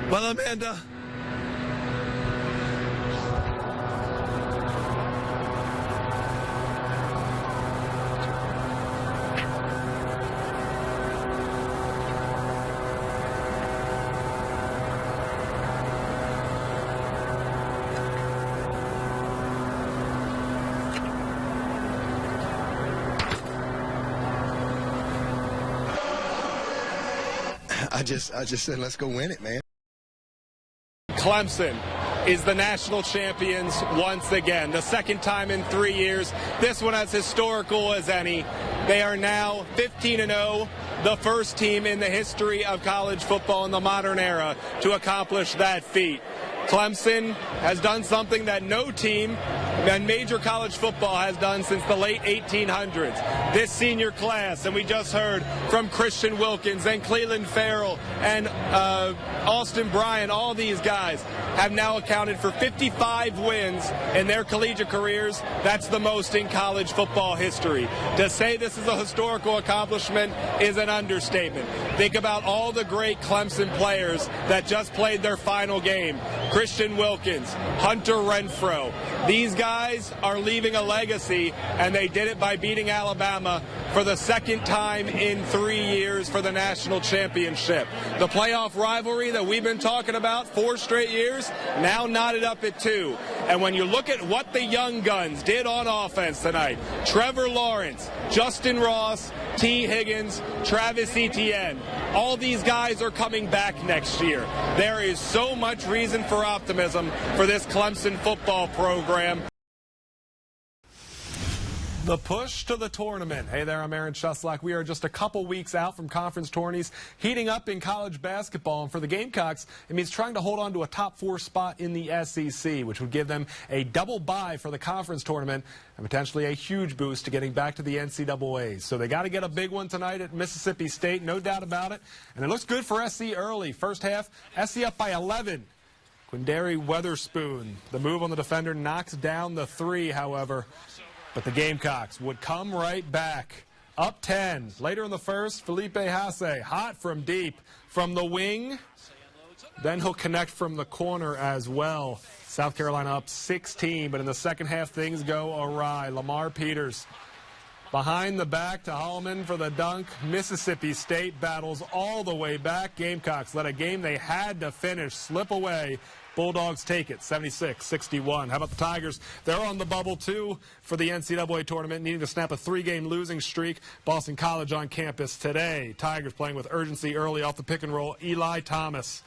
Well, Amanda, I just said, let's go win it, man. Clemson is the national champions once again. The second time in 3 years. This one as historical as any. They are now 15-0, the first team in the history of college football in the modern era to accomplish that feat. Clemson has done something that no team in major college football has done since the late 1800s. This senior class, and we just heard from Christian Wilkins and Cleveland Farrell and Austin Bryant, all these guys have now accounted for 55 wins in their collegiate careers. That's the most in college football history. To say this is a historical accomplishment is an understatement. Think about all the great Clemson players that just played their final game. Christian Wilkins, Hunter Renfrow. These guys are leaving a legacy, and they did it by beating Alabama for the second time in 3 years for the national championship. The playoff rivalry that we've been talking about 4 straight years, now knotted up at 2. And when you look at what the young guns did on offense tonight, Trevor Lawrence, Justin Ross, T. Higgins, Travis Etienne, all these guys are coming back next year. There is so much reason for optimism for this Clemson football program. The push to the tournament. Hey there, I'm Aaron Cheslock. We are just a couple weeks out from conference tourneys heating up in college basketball. And for the Gamecocks, it means trying to hold on to a top 4 spot in the SEC, which would give them a double bye for the conference tournament and potentially a huge boost to getting back to the NCAAs. So they got to get a big one tonight at Mississippi State, no doubt about it. And it looks good for SC early. First half, SC up by 11. Quindary Weatherspoon, the move on the defender, knocks down the 3, however. But the Gamecocks would come right back. Up 10. Later in the first, Felipe Hasse, hot from deep. From the wing, then he'll connect from the corner as well. South Carolina up 16, but in the second half, things go awry. Lamar Peters behind the back to Hallman for the dunk. Mississippi State battles all the way back. Gamecocks let a game they had to finish slip away. Bulldogs take it, 76-61. How about the Tigers? They're on the bubble, too, for the NCAA tournament, needing to snap a 3-game losing streak. Boston College on campus today. Tigers playing with urgency early off the pick and roll. Eli Thomas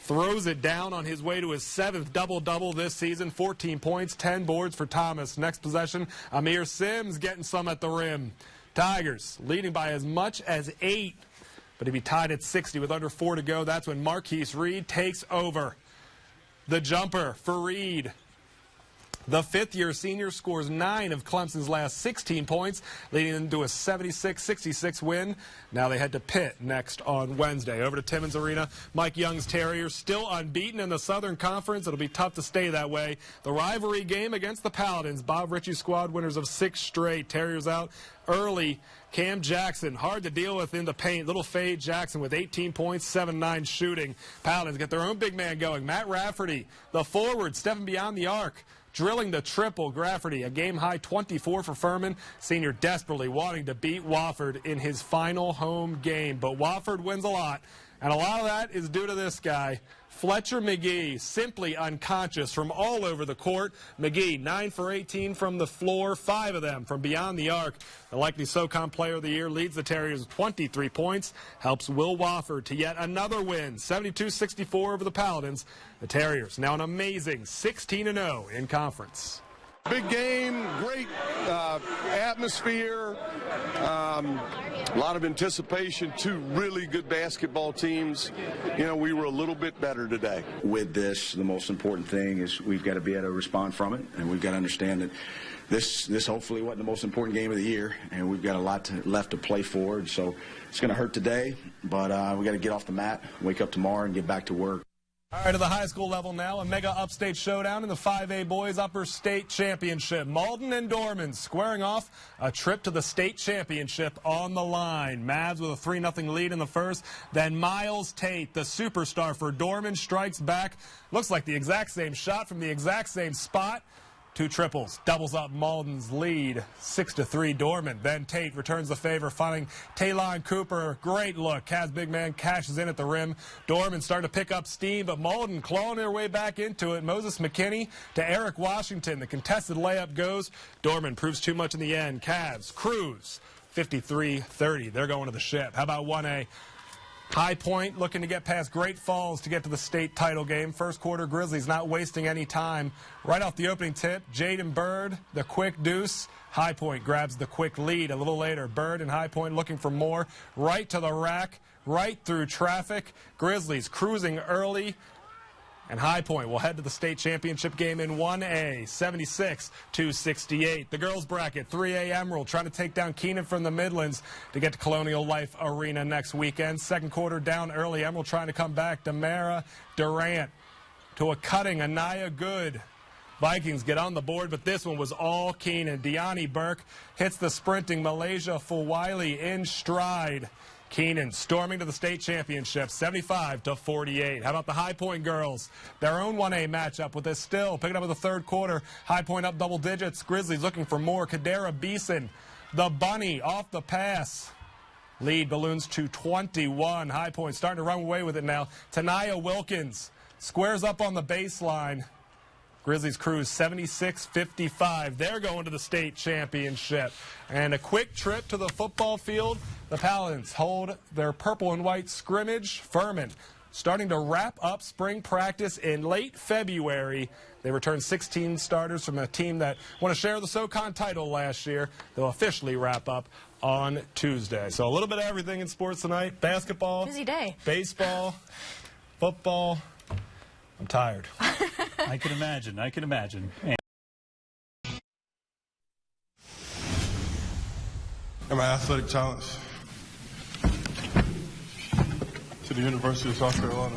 throws it down on his way to his 7th double-double this season. 14 points, 10 boards for Thomas. Next possession, Amir Sims getting some at the rim. Tigers leading by as much as 8, but he'd be tied at 60 with under 4 to go. That's when Marquise Reed takes over. The jumper for Reed. The 5th-year senior scores 9 of Clemson's last 16 points, leading them to a 76-66 win. Now they head to Pitt next on Wednesday. Over to Timmons Arena. Mike Young's Terriers still unbeaten in the Southern Conference. It'll be tough to stay that way. The rivalry game against the Paladins. Bob Ritchie's squad winners of 6 straight. Terriers out early. Cam Jackson, hard to deal with in the paint. Little Fade Jackson with 18 points, 7-9 shooting. Paladins get their own big man going. Matt Rafferty, the forward, stepping beyond the arc, drilling the triple. Rafferty, a game-high 24 for Furman. Senior desperately wanting to beat Wofford in his final home game. But Wofford wins a lot, and a lot of that is due to this guy. Fletcher McGee, simply unconscious from all over the court. McGee, 9 for 18 from the floor, 5 of them from beyond the arc. The likely SoCon Player of the Year leads the Terriers with 23 points, helps Will Wofford to yet another win, 72-64 over the Paladins. The Terriers now an amazing 16-0 in conference. Big game, great atmosphere, a lot of anticipation, 2 really good basketball teams. You know, we were a little bit better today. With this, the most important thing is we've got to be able to respond from it, and we've got to understand that this hopefully wasn't the most important game of the year, and we've got a lot left to play for. So it's going to hurt today, but we got to get off the mat, wake up tomorrow, and get back to work. All right, to the high school level now, a mega upstate showdown in the 5A Boys Upper State Championship. Malden and Dorman squaring off, a trip to the state championship on the line. Mavs with a 3-0 lead in the first. Then Miles Tate, the superstar for Dorman, strikes back. Looks like the exact same shot from the exact same spot. 2 triples, doubles up Malden's lead, 6-3 Dorman. Then Tate returns the favor, finding Taylon Cooper. Great look. Cavs big man cashes in at the rim. Dorman starting to pick up steam, but Malden clawing their way back into it. Moses McKinney to Eric Washington. The contested layup goes. Dorman proves too much in the end. Cavs cruise 53-30. They're going to the ship. How about 1A? High Point looking to get past Great Falls to get to the state title game. First quarter, Grizzlies not wasting any time. Right off the opening tip, Jaden Bird, the quick deuce. High Point grabs the quick lead. A little later, Bird and High Point looking for more. Right to the rack, right through traffic. Grizzlies cruising early. And High Point will head to the state championship game in 1A, 76-68. The girls bracket, 3A Emerald trying to take down Keenan from the Midlands to get to Colonial Life Arena next weekend. Second quarter down early. Emerald trying to come back. Damara Durant to a cutting Anaya Good. Vikings get on the board, but this one was all Keenan. Deani Burke hits the sprinting Malaysia Fulwiley in stride. Keenan storming to the state championship, 75-48. How about the High Point girls? Their own 1A matchup with this still. Picking up in the third quarter. High Point up double digits. Grizzlies looking for more. Kadera Beeson, the bunny off the pass. Lead balloons to 21. High Point starting to run away with it now. Tanaya Wilkins squares up on the baseline. Grizzlies cruise 76-55. They're going to the state championship. And a quick trip to the football field. The Paladins hold their purple and white scrimmage. Furman starting to wrap up spring practice in late February. They return 16 starters from a team that won to share the SoCon title last year. They'll officially wrap up on Tuesday. So a little bit of everything in sports tonight. Basketball. Busy day. Baseball. Football. I'm tired. I can imagine. I can imagine. And my athletic talents to the University of South Carolina.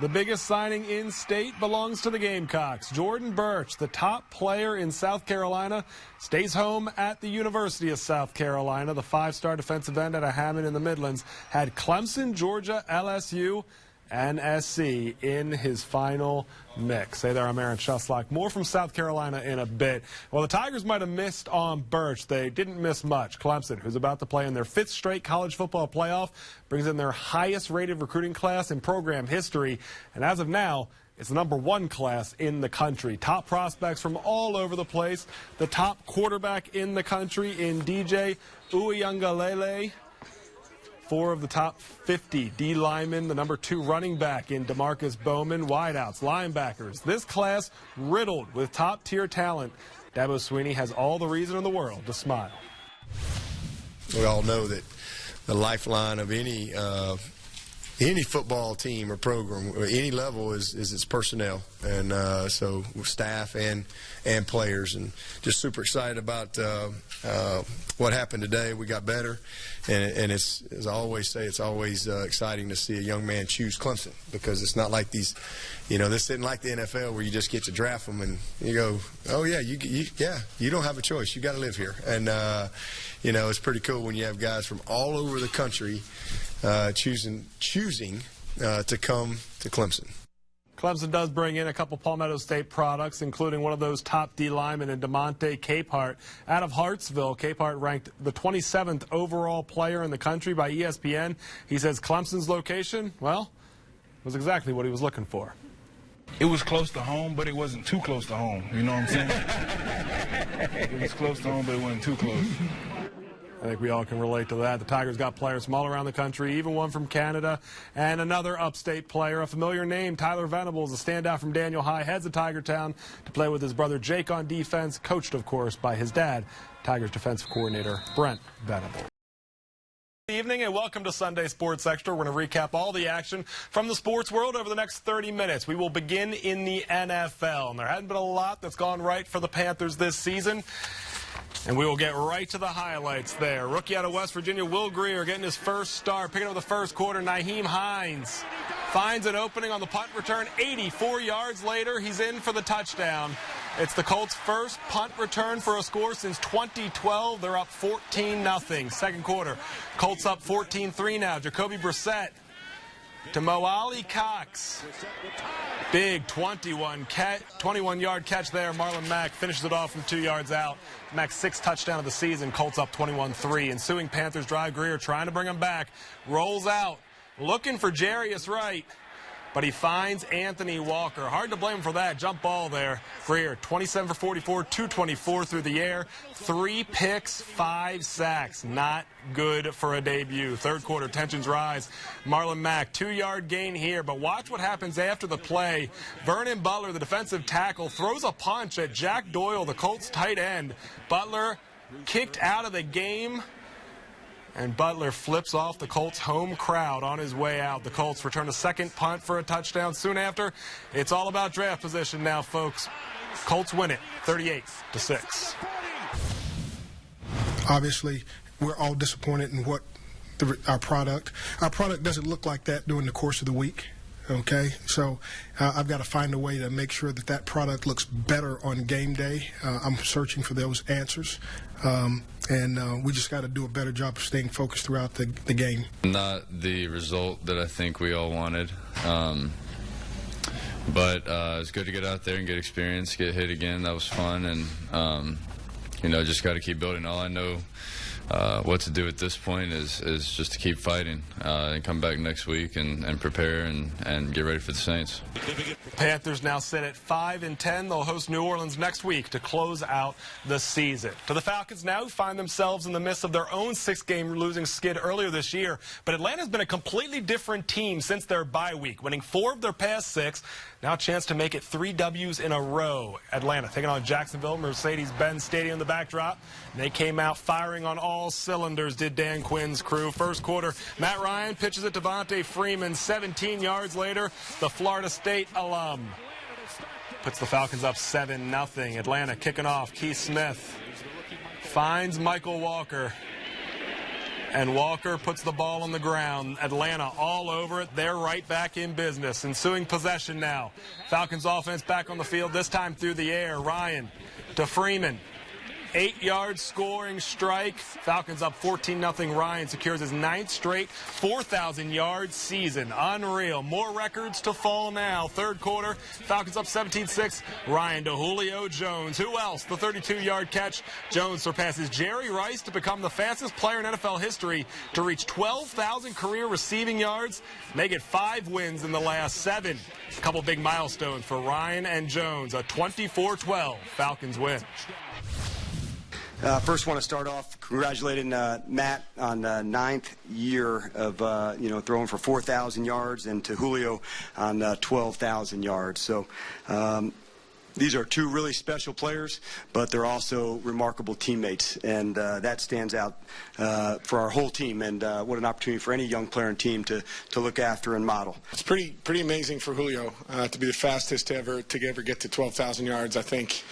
The biggest signing in state belongs to the Gamecocks. Jordan Birch, the top player in South Carolina, stays home at the University of South Carolina. The 5-star defensive end out of Hammond in the Midlands had Clemson, Georgia, LSU, and SC in his final mix. Hey there, I'm Aaron Cheslock. More from South Carolina in a bit. Well, the Tigers might have missed on Birch. They didn't miss much. Clemson, who's about to play in their 5th straight college football playoff, brings in their highest-rated recruiting class in program history. And as of now, it's the #1 class in the country. Top prospects from all over the place. The top quarterback in the country in DJ Uiagalelei. 4 of the top 50 D linemen, the #2 running back in DeMarcus Bowman, wideouts, linebackers. This class riddled with top-tier talent. Dabo Swinney has all the reason in the world to smile. We all know that the lifeline of any football team or program, or any level, is its personnel, and so staff and players, and just super excited about what happened today. We got better, and it's, as I always say, it's always exciting to see a young man choose Clemson, because it's not like these, this isn't like the NFL where you just get to draft them and you go, oh yeah, you don't have a choice, you got to live here, and it's pretty cool when you have guys from all over the country choosing to come to Clemson. Clemson does bring in a couple Palmetto State products, including one of those top D linemen in DeMonte Capehart. Out of Hartsville, Capehart ranked the 27th overall player in the country by ESPN. He says Clemson's location, well, was exactly what he was looking for. It was close to home, but it wasn't too close to home. You know what I'm saying? It was close to home, but it wasn't too close. I think we all can relate to that. The Tigers got players from all around the country, even one from Canada, and another upstate player, a familiar name, Tyler Venables, a standout from Daniel High, heads of Tigertown to play with his brother Jake on defense, coached, of course, by his dad, Tigers defensive coordinator Brent Venables. Good evening and welcome to Sunday Sports Extra. We're going to recap all the action from the sports world over the next 30 minutes. We will begin in the NFL, and there hasn't been a lot that's gone right for the Panthers this season. And we will get right to the highlights there. Rookie out of West Virginia, Will Greer, getting his first start, picking up the first quarter. Nyheim Hines finds an opening on the punt return. 84 yards later, he's in for the touchdown. It's the Colts' first punt return for a score since 2012. They're up 14-0. Second quarter, Colts up 14-3 now. Jacoby Brissett to Mo Ali Cox. Big 21-yard catch there. Marlon Mack finishes it off from 2 yards out. Mack's sixth touchdown of the season. Colts up 21-3. Ensuing Panthers drive. Greer trying to bring him back. Rolls out. Looking for Jarius Wright. But he finds Anthony Walker. Hard to blame him for that. Jump ball there. Greer, 27 for 44, 224 through the air. 3 picks, 5 sacks. Not good for a debut. Third quarter, tensions rise. Marlon Mack, 2-yard gain here. But watch what happens after the play. Vernon Butler, the defensive tackle, throws a punch at Jack Doyle, the Colts tight end. Butler kicked out of the game. And Butler flips off the Colts home crowd on his way out. The Colts return a second punt for a touchdown. Soon after, it's all about draft position now, folks. Colts win it 38-6. Obviously, we're all disappointed in what our product doesn't look like that during the course of the week. Okay, so I've got to find a way to make sure that that product looks better on game day. I'm searching for those answers, and we just got to do a better job of staying focused throughout the game. Not the result that I think we all wanted, but it's good to get out there and get experience, get hit again. That was fun, and just got to keep building. All I know what to do at this point is just to keep fighting and come back next week and prepare and get ready for the Saints. Panthers now sit at 5-10. They'll host New Orleans next week to close out the season. To the Falcons now, who find themselves in the midst of their own 6-game losing skid earlier this year. But Atlanta's been a completely different team since their bye week, winning 4 of their past 6. Now a chance to make it 3 W's in a row. Atlanta taking on Jacksonville, Mercedes-Benz Stadium in the backdrop. And they came out firing on all cylinders, did Dan Quinn's crew. First quarter, Matt Ryan pitches it to Devontae Freeman. 17 yards later, the Florida State alum puts the Falcons up 7-0. Atlanta kicking off. Keith Smith finds Michael Walker. And Walker puts the ball on the ground. Atlanta all over it. They're right back in business. Ensuing possession now. Falcons offense back on the field, this time through the air. Ryan to Freeman. 8-yard scoring strike. Falcons up 14-0. Ryan secures his 9th straight 4,000-yard season. Unreal. More records to fall now. Third quarter, Falcons up 17-6. Ryan to Julio Jones. Who else? The 32-yard catch. Jones surpasses Jerry Rice to become the fastest player in NFL history to reach 12,000 career receiving yards. They get 5 wins in the last 7. A couple big milestones for Ryan and Jones. A 24-12 Falcons win. First, want to start off congratulating Matt on the 9th year of throwing for 4,000 yards, and to Julio on 12,000 yards. So these are 2 really special players, but they're also remarkable teammates, and that stands out for our whole team. And what an opportunity for any young player and team to look after and model. It's pretty amazing for Julio to be the fastest to ever get to 12,000 yards. I think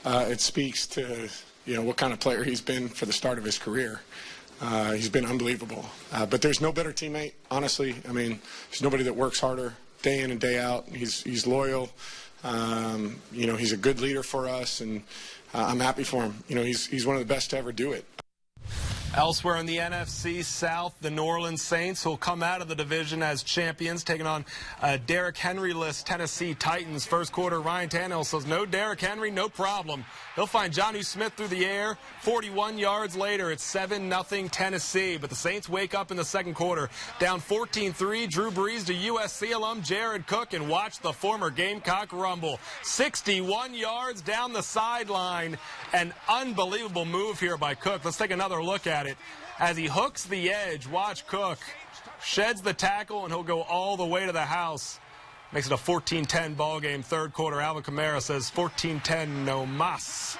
it speaks to what kind of player he's been for the start of his career. He's been unbelievable. But there's no better teammate, honestly. I mean, there's nobody that works harder day in and day out. He's loyal. He's a good leader for us, and I'm happy for him. He's one of the best to ever do it. Elsewhere in the NFC South, the New Orleans Saints will come out of the division as champions, taking on Derrick Henry-less Tennessee Titans. First quarter, Ryan Tannehill says, no Derrick Henry, no problem. He'll find Jonnu Smith through the air. 41 yards later, it's 7-0 Tennessee. But the Saints wake up in the second quarter, down 14-3. Drew Brees to USC alum Jared Cook, and watch the former Gamecock rumble. 61 yards down the sideline. An unbelievable move here by Cook. Let's take another look at it. As he hooks the edge, watch Cook. Sheds the tackle, and he'll go all the way to the house. Makes it a 14-10 ball game. Third quarter, Alvin Kamara says 14-10 no mas.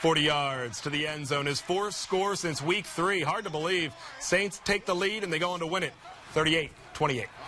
40 yards to the end zone. His 4th score since week 3. Hard to believe. Saints take the lead, and they go on to win it 38-28.